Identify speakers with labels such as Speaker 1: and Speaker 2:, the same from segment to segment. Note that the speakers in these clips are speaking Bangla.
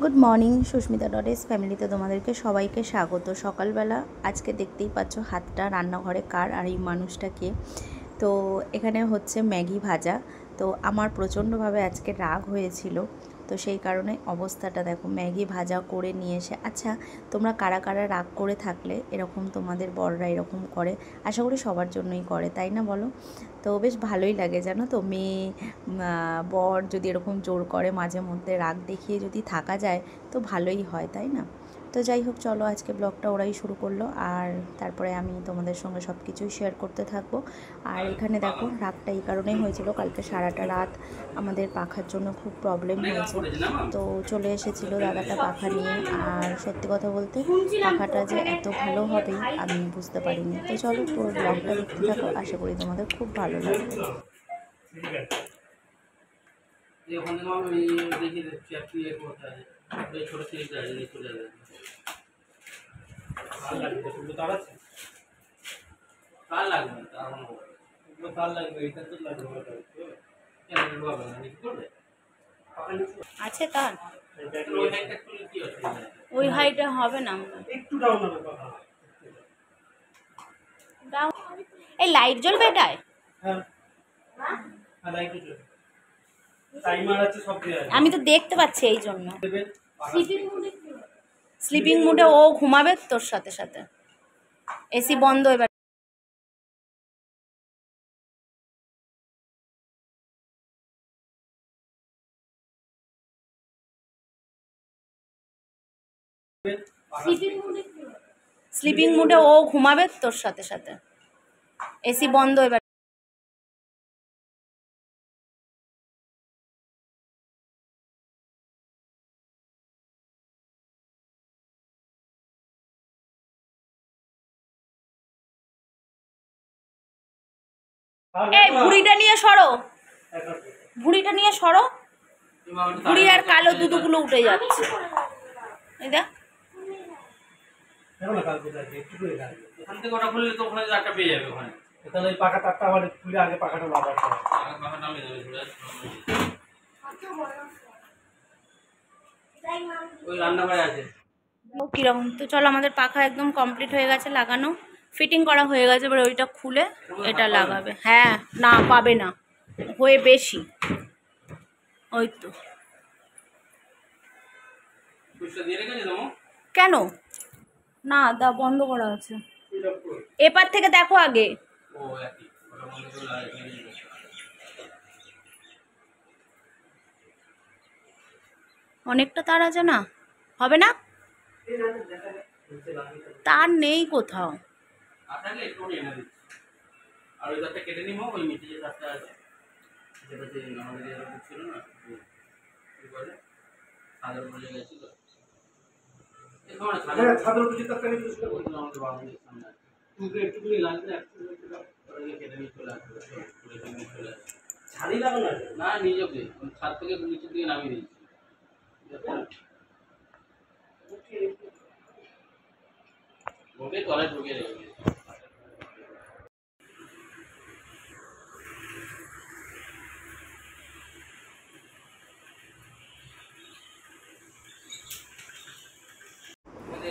Speaker 1: গুড মর্নিং, সুস্মিতা ডটেস ফ্যামিলিতে তোমাদেরকে সবাইকে স্বাগত। সকালবেলা আজকে দেখতেই পাচ্ছ হাতটা রান্নাঘরে কার আর এই মানুষটাকে। তো এখানে হচ্ছে ম্যাগি ভাজা। তো আমার প্রচণ্ডভাবে আজকে রাগ হয়েছিল, তো সেই কারণে অবস্থাটা দেখো। ম্যাগি ভাজা করে নিয়ে এসে, আচ্ছা তোমরা কারা কারা রাগ করে থাকলে এরকম তোমাদের বড়রা এরকম করে? আশা করি সবার জন্যই করে, তাই না বলো? তো বেশ ভালোই লাগে জানো তো, মেয়ে বর যদি এরকম জোর করে মাঝে মধ্যে রাগ দেখিয়ে যদি থাকা যায় তো ভালোই হয়, তাই না? তো যাই হোক, চলো আজকে ব্লগটা ওরাই শুরু করলো, আর তারপরে আমি তোমাদের সঙ্গে সব কিছুই শেয়ার করতে থাকবো। আর এখানে দেখো, রাগটা এই কারণেই হয়েছিল, কালকে সারাটা রাত আমাদের পাখার জন্য খুব প্রবলেম হয়েছে। তো চলে এসেছিলো দাদাটা পাখা নিয়ে, আর সত্যি কথা বলতে পাখাটা যে এত ভালো হবে আমি বুঝতে পারিনি। তো চলো পুরো ব্লগটা দেখতে থাকো, আশা করি তোমাদের খুব ভালো লাগবে। আছে তার ওই হাইটে হবে না, একটু ডাউন হবে। দাও, এই লাইট জ্বলবে এটায়। হ্যাঁ লাইট জ্বলবে, টাইমার আছে, সব দেয়া আছে। আমি তো দেখতে পাচ্ছি, এই জন্য স্লিপিং মুডে ও ঘুমাবে তোর সাথে সাথে। এসি বন্ধ এবার। স্লিপিং মুডে ও ঘুমাবে তোর সাথে সাথে। এসি বন্ধ এবার। এই ভুঁড়িটা নিয়ে সরো, ভুঁড়িটা নিয়ে সরো। ভুঁড়ি আর কালো দুধগুলো উঠে যাচ্ছে। এই দেখ, কিরকম। তো চলো, আমাদের পাখা একদম কমপ্লিট হয়ে গেছে, লাগানো ফিটিং করা হয়ে গেছে। এবার ওইটা খুলে এটা লাগাবে। হ্যাঁ, না পাবে না, হয়ে বেশি। ওই তো, কেন না দা বন্ধ করা আছে, এপার থেকে দেখো আগে। অনেকটা তার আছে না, হবে না, তার নেই কোথাও। ছাড়ি লাগানো না, নিজেকে ছাদ থেকে নিচের দিকে নামিয়ে দিচ্ছি। ওকে তলায় ঢুকে রেখে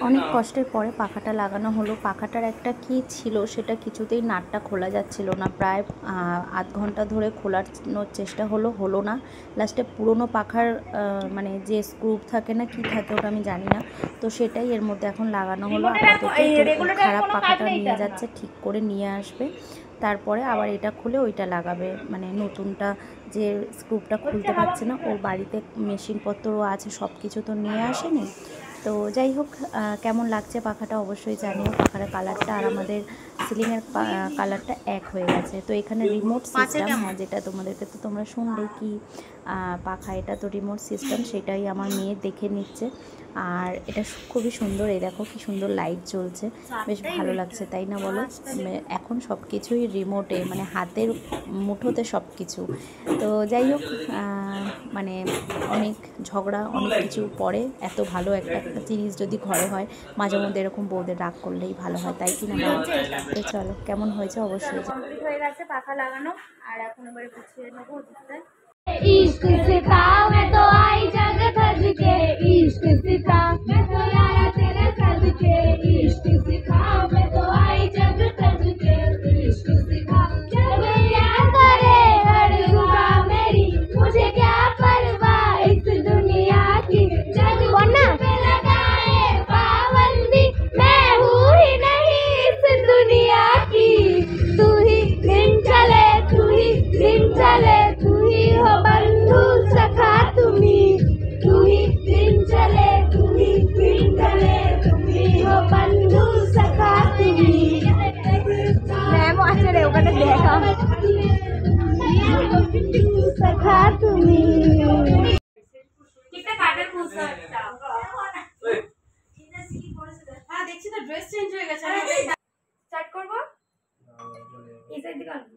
Speaker 1: অনেক কষ্টের পরে পাখাটা লাগানো হলো। পাখাটার একটা কি ছিল, সেটা কিছুতেই নাটটা খোলা যাচ্ছিল না। প্রায় আধ ঘন্টা ধরে খোলানোর চেষ্টা হলো না। লাস্টে পুরনো পাখার মানে যে স্ক্রু থাকে না, কি থাকে ওটা আমি জানি না, তো সেটাই এর মধ্যে এখন লাগানো হলো। আপাতত খারাপ পাখাটা নিয়ে যাচ্ছে, ঠিক করে নিয়ে আসবে, তারপরে আবার এটা খুলে ওইটা লাগাবে। মানে নতুনটা যে স্ক্রুপটা খুলতে পারছে না, ওর বাড়িতে মেশিনপত্রও আছে, সব কিছু তো নিয়ে আসেনি। তো যাই হোক, কেমন লাগছে পাখাটা অবশ্যই জানিও। পাখার কালারটা আর আমাদের সিলিংয়ের কালারটা এক হয়ে গেছে। তো এখানে রিমোট সিস্টেম, হ্যাঁ যেটা তোমাদেরকে তো তোমরা শুনলে কি পাখা, এটা তো রিমোট সিস্টেম, সেটাই আমার মেয়ে দেখে নিচ্ছে। আর এটা খুবই সুন্দর, এই দেখো কি সুন্দর লাইট জ্বলছে, বেশ ভালো লাগছে, তাই না বলো? এখন সব কিছুই রিমোটে, মানে হাতের মুঠোতে সব কিছু। তো যাই হোক, মানে অনেক ঝগড়া অনেক কিছু পরে এত ভালো একটা জিনিস যদি ঘরে হয়, মাঝে মধ্যে এরকম বউদের রাগ করলেই ভালো হয়, তাই কি না? তো চলো, কেমন হয়েছে অবশ্যই। কমপ্লিট হয়ে গেছে পাখা লাগানো, আর এখন এবারে গুছিয়ে নেবো। इश्क सिखावे तो आई जग धज के, इश्क
Speaker 2: হ্যাঁ দেখছি তো ড্রেস চেঞ্জ হয়ে গেছে। স্টার্ট করব এই সাইড থেকে আসবো।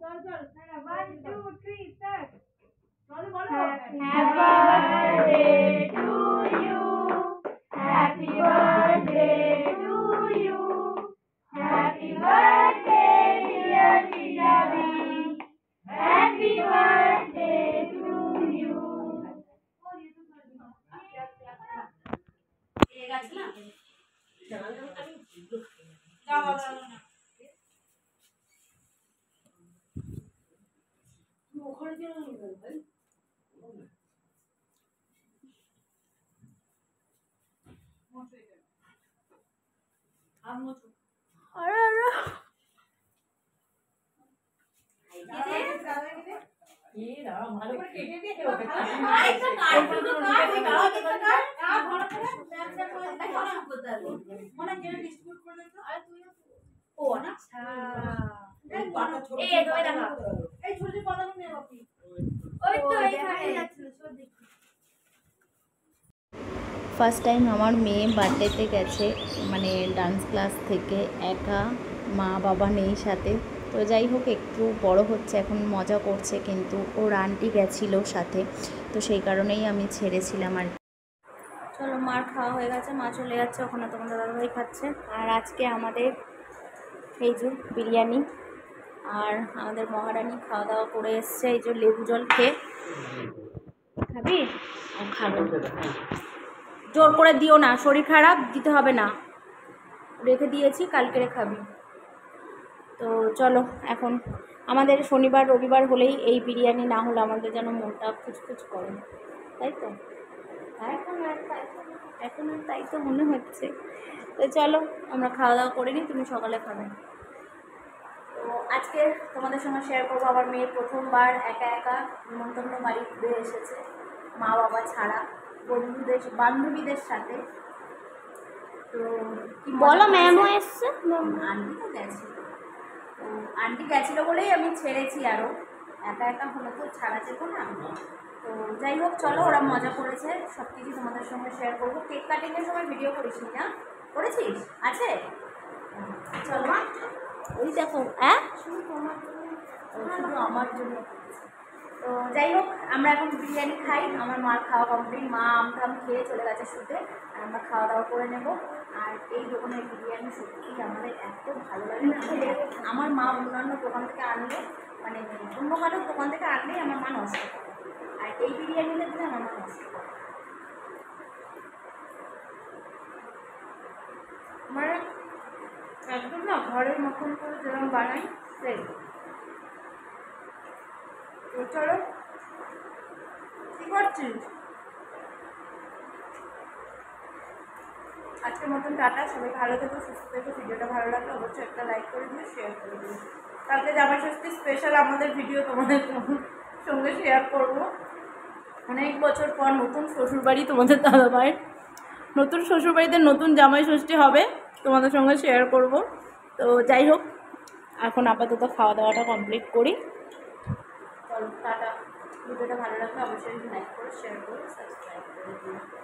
Speaker 2: চল চল 1 2 3 স্টার্ট। বলো বলো। Happy birthday to you, happy birthday to you, happy birthday dear পিয়াবি, হ্যাপি বার্থডে টু ইউ। এই গাছ না যাও বাবা না ওখানে কেন ভাই
Speaker 1: ফার্স্ট টাইম আমার মেয়ে বার্থডেতে গেছে, মানে ডান্স ক্লাস থেকে একা, মা বাবা নেই সাথে। তো যাই হোক, একটু বড় হচ্ছে এখন, মজা করছে, কিন্তু ওর আন্টি গেছিলো সাথে, তো সেই কারণেই আমি ছেড়েছিলাম আর। চলো, মার খাওয়া হয়ে গেছে, মা চলে যাচ্ছে ওখানে, তোমাদের দাদাভাই খাচ্ছে। আর আজকে আমাদের এই যে বিরিয়ানি, আর আমাদের মহারানী খাওয়া দাওয়া করে এসছে, এই যে লেবু জল খেয়ে। খাবি? খাবো, জোর করে দিও না, শরীর খারাপ, দিতে হবে না, রেখে দিয়েছি, কালকে খাবি। তো চলো, এখন আমাদের শনিবার রবিবার হলেই এই বিরিয়ানি না হলে আমাদের যেন মনটা খুচখুচ করে, তাই তো? এখন আর তাই তো মনে হচ্ছে। তো চলো, আমরা খাওয়া দাওয়া করে নিই, তুমি সকালে খাবে। তো আজকে তোমাদের সঙ্গে শেয়ার করবো আমার মেয়ের প্রথমবার একা একা নিমন্ত্রণ বাড়ি ঘুরে এসেছে, মা বাবা ছাড়া, বান্ধবীদের সাথে। তো বলো, ম্যামও এসছে, আন্টি তো গেছিল, তো আন্টি গেছিলো বলেই আমি ছেড়েছি, আরও একা একা হলে তো ছাড়া যেত না। তো যাই হোক, চলো, ওরা মজা করেছে, সব কিছু তোমাদের সঙ্গে শেয়ার করবো। কেক কাটিংয়ের সময় ভিডিও করিসনি না? করেছিস? আছে? চলো, ওই দেখো, হ্যাঁ শুধু আমার জন্য। তো যাই হোক, আমরা এখন বিরিয়ানি খাই, আমার মার খাওয়া কমপ্লিট, মা আমটাম খেয়ে চলে গেছে শুতে, আর আমরা খাওয়া দাওয়া করে নেব। আর এই দোকানের বিরিয়ানি সত্যি আমাদের এত ভালো লাগে না, আমার মা অন্যান্য দোকান থেকে আনলে, মানে অন্য কারোর দোকান থেকে আনলেই আমার মা নষ্ট করে, আর এই বিরিয়ানিটা দিলে আমার মা নষ্ট করে। মানে একদম না ঘরের মতন করে যেরকম বানাই সেই। তো চলো, কী করছিস? আজকের মতন টাটা, সবাই ভালো থেকো, সুস্থ থেকো। ভিডিওটা ভালো লাগলে অবশ্যই একটা লাইক করে দিও, শেয়ার করে দিও। কালকে জামাই ষষ্ঠী স্পেশাল আমাদের ভিডিও তোমাদের সঙ্গে শেয়ার করবো। অনেক বছর পর নতুন শ্বশুরবাড়ি, তোমাদের দাদাভাইয়ের নতুন শ্বশুরবাড়িতে নতুন জামাই ষষ্ঠী হবে, তোমাদের সঙ্গে শেয়ার করব। তো যাই হোক, এখন আপাতত খাওয়া দাওয়াটা কমপ্লিট করি। চলো, টাটা। ভিডিওটা ভালো লাগলে অবশ্যই লাইক করে, শেয়ার করে, সাবস্ক্রাইব করে দিও।